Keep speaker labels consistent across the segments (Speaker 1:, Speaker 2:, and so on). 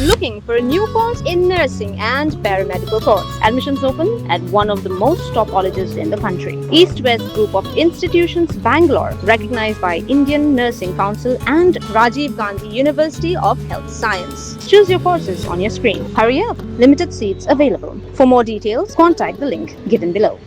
Speaker 1: Looking for a new course in nursing and paramedical course? Admissions open at one of the most top colleges in the country. East West Group of Institutions, Bangalore, recognized by Indian Nursing Council and Rajiv Gandhi University of Health Science. Choose your courses on your screen. Hurry up, limited seats available. For more details, contact the link given below.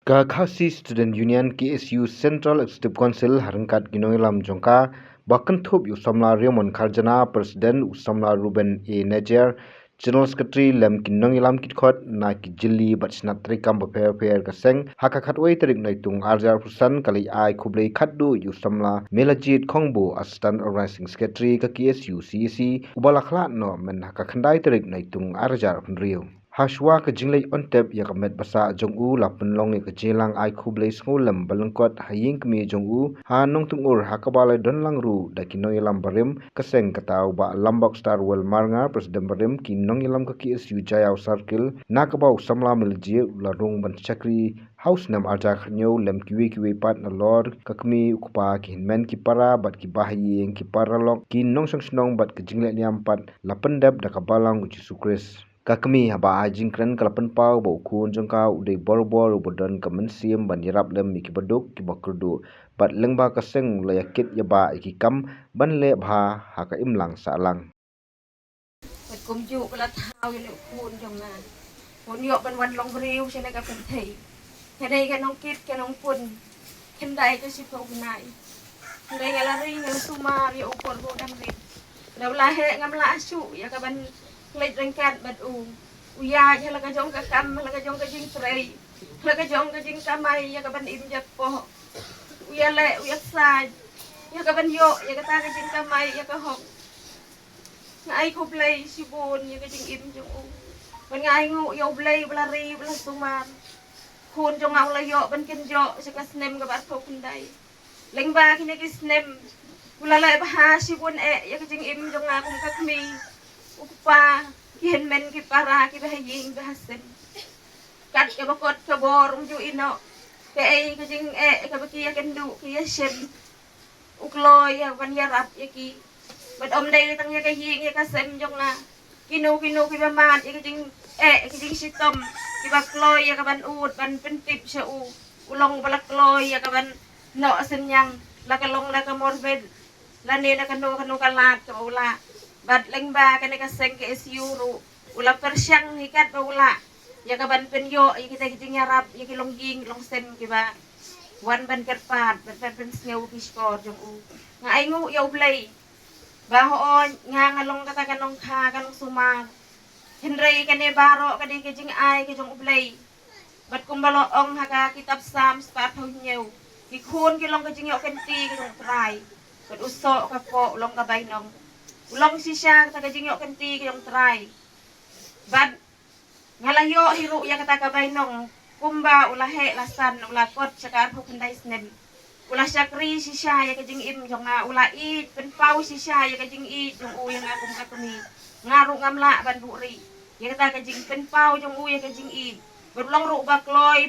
Speaker 2: Khasi Student Union KSU Central Executive Council harangkat ginoilam jongka bahkan thup usamla Raymond Kharjana President usamla Ruben A Najer General Secretary lem kinongilam kitkot na kijili batchnat trikam beper kaseng hakakat wei terik naitung arjar pusan kali ai kublei khaddu usamla Melajit Khongbo Assistant Organizing Secretary ka KSU CEC ubalakhla no men hakakhandai terik naitung arjar punriu Hashwa ke jinglei ontep ya kamet basa jongu lapun long ke jelang ai kublei sngulem balengkot haying kemi jongu ha nong tungur hakabalai donlang ru dakino ilam barim keseng katau ba lambok star wel marnga presiden barim kinong ilam ke KSU Jayau Circle nakabau samla milje larung ban chakri house nam arja khnyo lem kiwi pat na lor kakmi ukpa kinmen ki para bat ki bahayeng ki para lok kinong sangsnong bat ke jinglei niam pat lapendep dakabalang uji sukres Kakmi haba ajing kren kalapan pau bau kun jengka udai borbor ubodan kemensiam ban yarap lem miki beduk ki bakurdu bat lengba kaseng layakit yaba iki kam ban le bha haka imlang salang
Speaker 3: Kum juk la thao ye kun jong na kun yo ban wan long riu chene ka pen thei he dei ka nong kit ka nong pun ken dai ka si ko nai dei ga la ri ngam suma ye upor bo dam ri law la he ngam la su ya ka ban leit rengkat bat uya ya la ka jong ka kam la ka jong ka jing trei la ka jong ka jing kamai ya ka ban im jak po uya le uya sai ya ka ban yo ya ka ta ka jing kamai ya ka hok ngai ko play si bon ya ka jing im jong ban ngai ngu yo play bla ri bla suman kun jong au la yo ban ken yo sa ka snem ka bat ko kun dai leng ba ki ne ki snem kula la ba ha si bon ya ka jing im jong nga kum ka kmi upa kihen men ki para ki bahaying bahasen kat ke bakot ke bor ju ino ke ai ke jing ke baki ya kendu ki ya shem ukloy ya ban ya rap ya ki bat om dai tang ya ke ying ya ka sem jong na kinu ki ba man ya ke jing ki jing sitom ki ba kloy ya ka ban ut ban pentip sa ulong bala kloy ya ka ban no senyang la ka long la ka morbed la ne na kanu kalat ka ula bat lengba kene ka seng ke SU ru ula persyang hikat ba ula ya ka ban penyo ya kita kijing yarap ya ki longging long sem ki ba wan ban kerpat ban pen sneu ki skor jong nga ai ngu ya ublay ba ho nga ngalong kata kanong kha kanong sumar henrei kene baro kade kijing ai ki jong ublay bat kumbalo ong haka kitab sam start ho nyeu ki khun ki long kijing yo kenti ki jong trai bat uso ka po long ka bainong ulong si siya kata kajing yo kenti kayong try bad ngalayo hiru ya kata kabay nong kumba ulahe lasan ulakot sakar hukandai snem ulah sakri si siya ya kajing im jong nga ula it penpau si siya ya kajing it jong u yang akum kakuni ngaru ngamla ban buri ya kata kajing penpau jong u ya kajing it berlong ru bakloy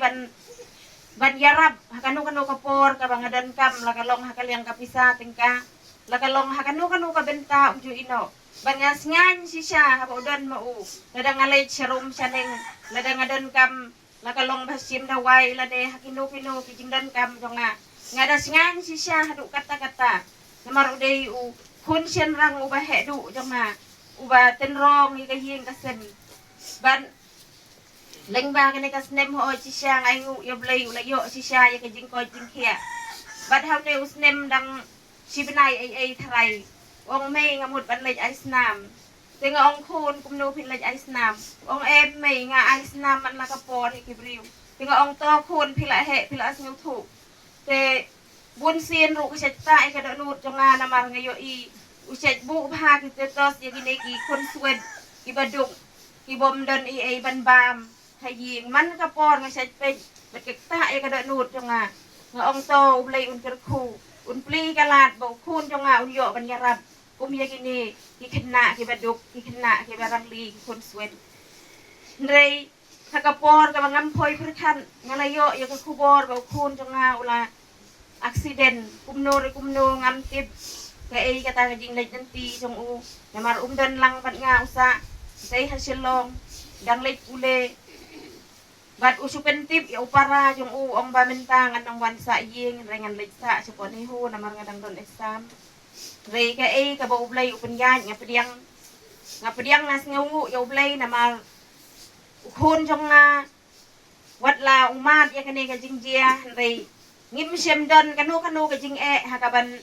Speaker 3: ban yarab hakanu kapor kabangadan kam lakalong hakal yang kapisa tingka lakalong hakanu ka benta uju ino bangas ngan si siya habodon mau ladang alay serum saneng ladang adon kam lakalong basim dawai lade hakinu kijing dan kam jonga ngadas ngan si siya hadu kata namaru dei kun sian rang uba hedu jonga uba tenrong ikahing kasen ban lengba kene kasnem ho si siya ngayu yo blay ulayo si siya ya kajing ko jingkia bad how ne usnem dang si benai ai tharai ong mei ngamut ban lej ais nam tenga ong khun kumno phin lej ais nam ong em mei nga ais nam man la ka por ki briu tenga ong to khun phila he phila asngu thu te bun sien ru ka chata ai ka do nut jonga na mar ngayo I uset bu bha ki te tos ya gine ki khun sued ki baduk ki bom don ai ban bam haying man ka por nga set pe bet ta ai ka do nut jonga nga ong to ublei un ker khu un pli kalat bau kun jonga un yo ban yarab kum ya gini ki kena ki baduk ki kena ki barang li ki kun swed ndrei hakapor ka bangam phoi phirkhan ngalayo ya ka khubor bau kun jonga ula accident kumno ngam tip Kaya kata ka jing lej nanti jong u namar dan lang pat nga usa say hasilong dang lej ule bat usupentip ya upara jong u ong bamintangan ng wansa ying rengan lej sa supon hiho namar nga dang don exam Ray kaya ka ba ublay upen yan nga pediang nas ngungu ya ublay namar ukon jong nga watla umat ya kani ka jing jia ray ngim siyem don kanu ka jing hakaban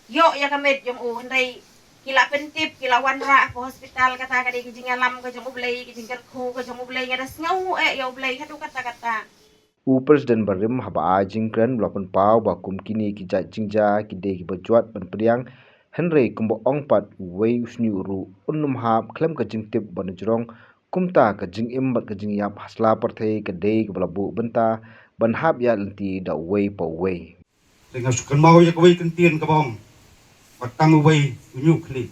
Speaker 3: yo ya kamit yung ray kila pentip kila wanra ko hospital kata ka di ka jing alam ka jong ublay ka jing kerku ka jong ublay nga das ngau ya ublay hadu kata
Speaker 2: U Presiden Barim haba jingkran belapan pau bakum kini kijat jingja kide kibajuat penpriang Henry kumbo ongpat wei usni uru unum hab klem ka jingtip banujrong kumta ka jing imbat ka jing yap hasla partai ka dei ka belabu benta ban hab ya lenti da wei pa wei
Speaker 4: dengan sukan mau ya kawai kentian ka bong batang wei unyu kli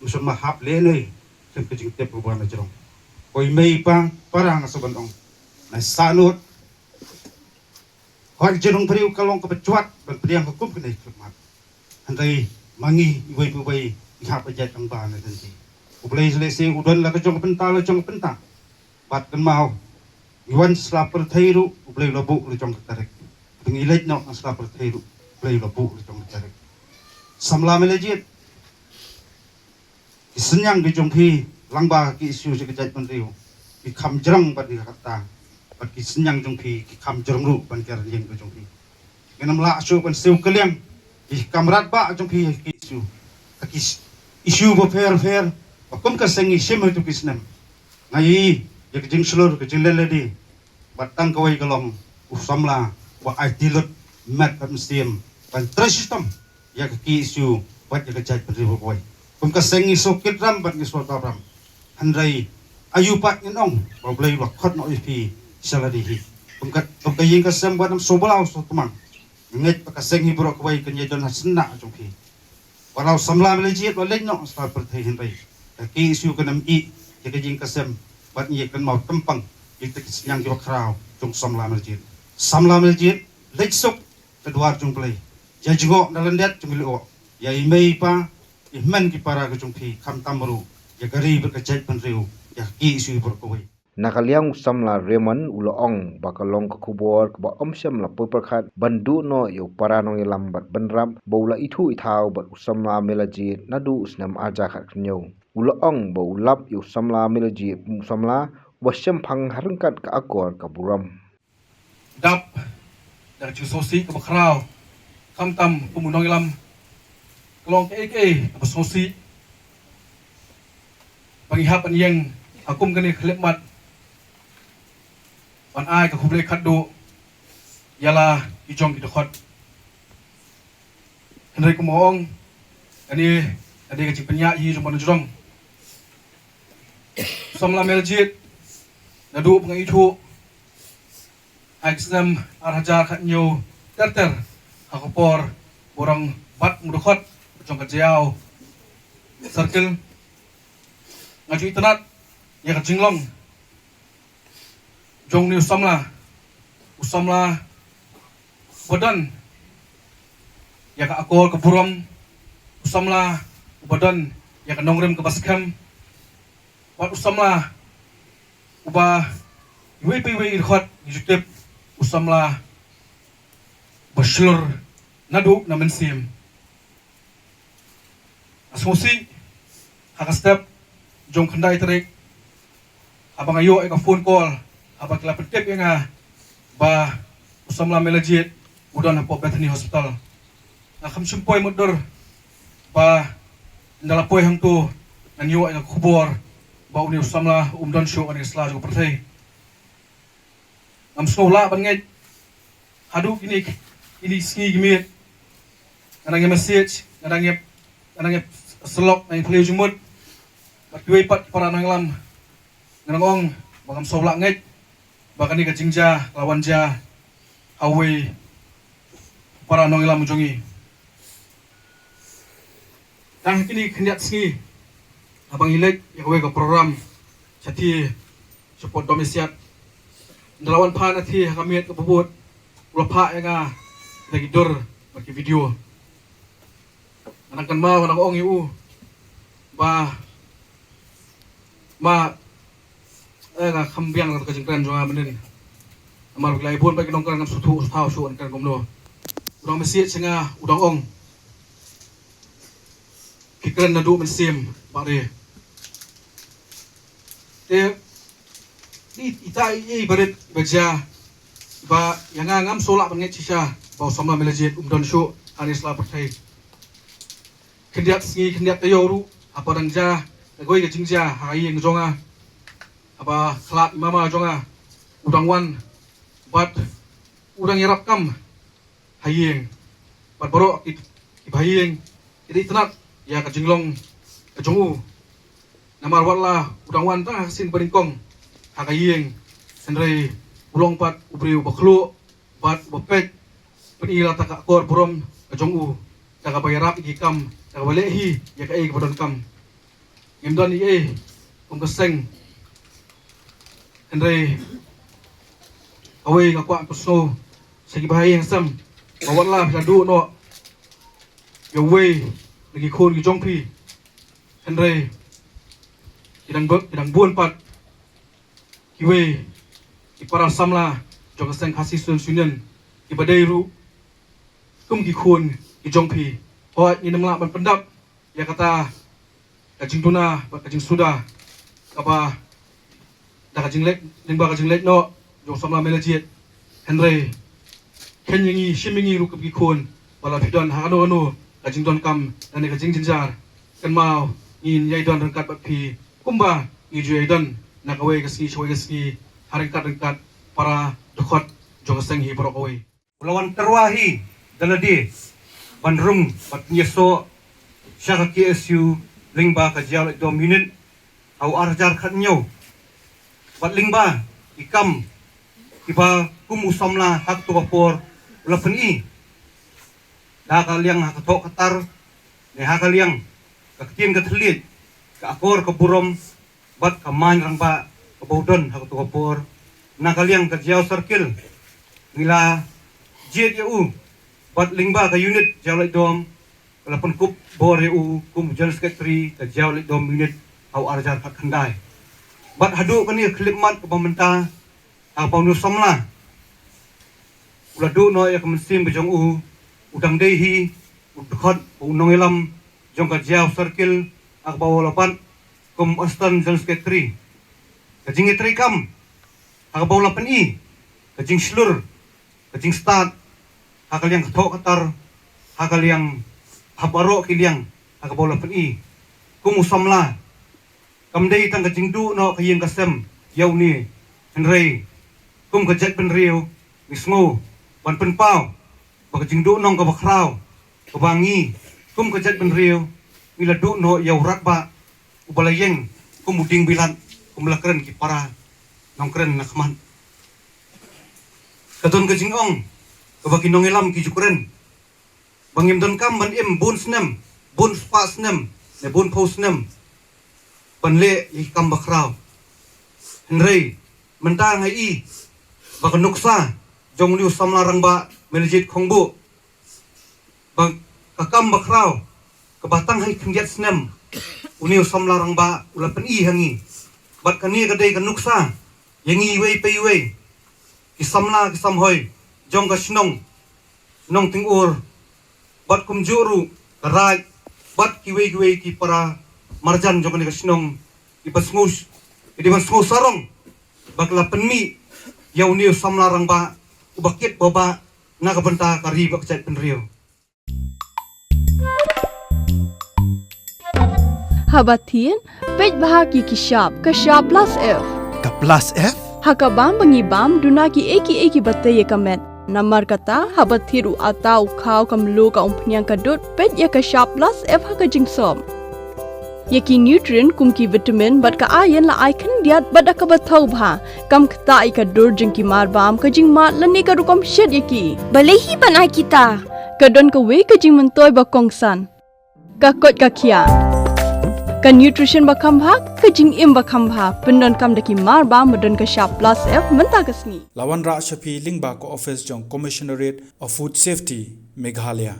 Speaker 4: musun mahap le nei klem ka jingtip ko banujrong koi mei pang parang saban ong na sanut hoi jenong priu kalong ka becuat ban priang hukum kene klemat andai mangi wei pu wei ihap ajat ang ba na tanti ublay selesai udan la ka jong penta bat kan mau iwan slapper thairu ublay labu lu jong tarik pengilaj no slapper thairu ublay labu lu jong tarik samla melejit isenyang di jong phi langba ki isu je kejat penriu ki kham jrang bat di kata bat ki senyang jong phi ki kham jrang ru ban ker yeng ke jong phi ngenam la asu ban siu keliang ki kamrat ba jong phi ki isu bo fair Akum ka sengi sima tu kisnem. Ngai ya kejing selur kejing leledi. Batang kawai galong usamla wa aitilot mat pamstim. Ban system ya ki isu bat ya kejat pendiri boy. Kum ka sengi sokit ram bat ngiswa ram. Handrai ayu pat ngenong ba blai wa khot no ipi saladi hi. Kum ka ying ka sem bat nam sobalau so tumang. Nget ka sengi bro kawai kenya don hasna jongki. Walau samla melejit wa lenno sa pertai handrai. Ki isu kanam I jadi jing kasem bat nye kan mau tempang itu yang jiwa krau jong samla masjid leksuk kedua jong play jajgo nalendet jong lo ya imei pa iman ki para ke jong pi kam tamru ya gari berkejat penriu ya ki isu berkoi
Speaker 2: nakaliang samla Raymond uloong bakalong ka kubor ka ba omsyam la puperkhat bandu no yo paranong lambat benram boula itu ithau bat usamla melaji nadu usnam aja khat knyo uloong ba ulap yo samla melaji samla wasyam phang harangkat ka akor ka buram
Speaker 5: dap dari sosi ke bakrau kam tam pumunong ilam kelong ke ke sosi pangihapan yang akum kene khlemat Pan ai ka kublai kaddo yala ijong ki dekhot henry kumong ani ade ka cipenya yi jong jong samla meljit nadu pengai itu aksam arhajar khatnyo terter hakopor borang bat mudekhot jong ka jiao circle ngaju internet ya ka jinglong jong ni usamla badan ya ka akor ke buram usamla badan ya ka nongrem ke baskam wat usamla uba iwe khot yutep usamla baslur nadu na mensim asosi haka step jong khandai trek abang ayo ka phone call abang kelap tip yang ba usamla melajit udah nampak Bethany Hospital nak kami sumpoi mudur ba dalam poi hang tu nanyo yang kubur ba uni usamla dan show ani sela juga pertai am sekolah banget hadu ini ski gimit anangnya message anangnya selok nang play jumut ba dua pat para nanglam nangong bagam sekolah nget bahkan ni kajingja lawan ja hawe para nongila mujongi tang kini kendiat singi abang ilek yang hawe ke program cati support domisiat dalawan pa nanti kami ke bubut ulapa yang lagi dor bagi video Anangkan mau anak ong iu ba ma kambiang ka jingkran jonga benin amar glai bon ba kinong kan sutu usau su kan komno udang mesit senga udang ong kikran na du mensim bare di ita baret baja ba yang ngam solak banget cisha ba sama melajit don shu anis la pertai kendiat singi kendiat tayoru apa rangja goi ke jingja hai yang jonga apa klat mama jonga udang wan bat udang yarap kam hayeng bat boro ibahiyeng jadi tenat ya ke jinglong ke jongu namar wala udang wan ta sin beringkong hakayeng senre ulong pat ubriu baklu bat bopet penila taka kor borom ke jongu taka bayarap ikam taka balehi ya ke bodon kam ngimdan kum keseng Henry away ngakwa pusno segi bahaya yang sam bawatlah jadu no your way lagi khôn ki jongpi Henry idang buon pat kiwe ipara samla jong seng khasi sun sunen ibadai ru kum ki khôn ki jongpi ho ni namla ban pendap ya kata kajing tuna kajing suda apa kajing lek lingba kajing lek no jong samla melajit Henry kenyangi shimingi ru ki khôn wala pidon hano no kajing don kam dan kajing jinjar kan mau in yai don rangkat bat pi kumba i ju yai don nak away kaski shoy kaski haringkat para dokot jong seng hi borok away
Speaker 6: Ulawan terwahi daladi bandrung bat nyeso syaka KSU lingba ka jaw do minute au arjar khatnyo bat lingba ikam iba kumu samla hak to kapor ulapeni da kaliang hak to katar ne hak kaliang ka tien ka thlit ka akor ka burom bat kaman rangba ka bodon hak to kapor na kaliang ka jaw circle nila JTU bat lingba ka unit jawlai dom kalapan kup bor u kum general secretary ka jawlai dom unit au arjar ka khandai bat hadu kani klipmat ka pamenta apa nu samla uladu no ya kemensim bejong u udang dehi udkhot unongelam jong ka jaw circle ak bawalapan kum astan general secretary ka jingitri kam ak bawalapan i ka jing slur kajing start hakal yang ketok katar hakal yang habaro kiliang hakal bola peni kumu samla kamdei tang kajing du no kayeng kasem yau ni henrei kum kajat penriu misngo ban penpau bakajing du nong ka bakrau kabangi kum kajat penriu mila du no yau rakba ubalayeng kum uding bilan kum lakren ki para nongkren nakman katon kajing ong kabaki nongelam ki jukren bangim don kam ban im bun snem bun spa snem ne bun pos snem panle ikam bakrau henrei mentang ai i bak nuksa jong liu samlarang ba melejit khongbu bang kakam bakrau kabatang hai khendiat snem uniu samlarang ba ulapan i hangi bat kani kadai kan nuksa yengi wei pei wei kisamla kisamhoy jong ka snong nong tingur bat kumjuru karai bat kiwe ki para marjan jong ka snong ibasngus ibasngus sarong bakla penmi yau niu samlarang ba ubakit baba na kabenta kari bak chat penrio
Speaker 7: Habatin pej bahagi kishap kashap plus F
Speaker 8: Ka plus F?
Speaker 7: Hakabam bangibam dunaki eki batay kamet. Namar kata habathiru atau kau kamlu ka umpnyang kadut pet ya ka sharp plus F haka jingsom. Yaki nutrient kumki vitamin bat ka iron la icon diat bat ka bathau bha kam kta I ka dur jingki mar bam ka jing mat lani ka rukom shed yaki.
Speaker 9: Balehi banai kita.
Speaker 7: Kadon ka we ka jing mentoy ba kongsan. Ka kot ka kia. Ka nutrition bakam bha kajing im bakam bha pendon kam daki mar ba modon ka sharp plus F menta kasni
Speaker 8: Lawan Ra Shafi Lingba ko office jong Commissionerate of Food Safety Meghalaya